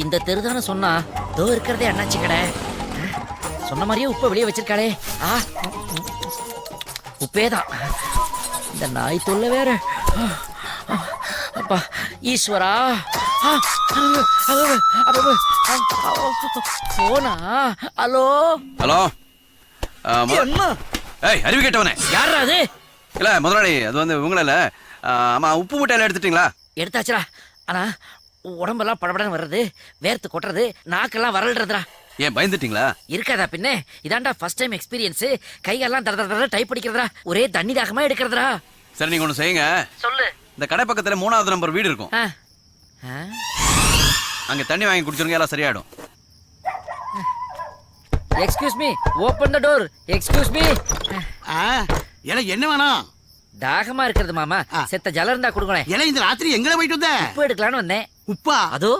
இந்த தெருதான சொன்னா தோ இருக்கிறதே அண்ணாச்சி கடை. சொன்ன மாதிரியே உப்பை வெளியே வச்சிருக்காளே. உப்பேதான். இந்த நாய் தொல்லை வேற. அப்பா ஈஸ்வரா. போனா. Hello hello. என்ன? ஏய் அறிவு கேட்டவனே. யாரா அது? இல்ல முதலாளி, அது வந்து உங்கள இல்ல. ஆமா, உப்பு மூட்டையில எடுத்துட்டீங்களா? எடுத்தாச்சுடா. ஆனா உடம்பெல்லாம் படபடன்னு வர்றது, வேர்த்து கொட்டுறது, நாக்கெல்லாம் வரல்றதுடா. ஏன் பயந்துட்டீங்களா? இருக்காதா பின்ன. இதாண்டா ஃபர்ஸ்ட் டைம் எக்ஸ்பீரியன்ஸ். கையெல்லாம் தட தட டைப் அடிக்கிறதுடா. ஒரே தண்ணி தாகமா எடுக்கிறதுடா. சரி, நீங்க ஒண்ணு செய்யுங்க. சொல்லு. இந்த கடை பக்கத்துல 3வது நம்பர் வீடு இருக்கும். அங்க தண்ணி வாங்கி குடிச்சிருங்க, எல்லாம் சரியாயிடும். Excuse me, open the door. Excuse me. எனக்கு என்ன வேணும்? தாகமா இருக்கிறது மாமா. செத்த ஜலம் இருந்தா கொடுங்களேன். ஏன்னா இந்த ராத்திரி எங்க போயிட்டு வந்த? உப்பு எடுக்கலான்னு வந்தேன். உப்பா? அதோ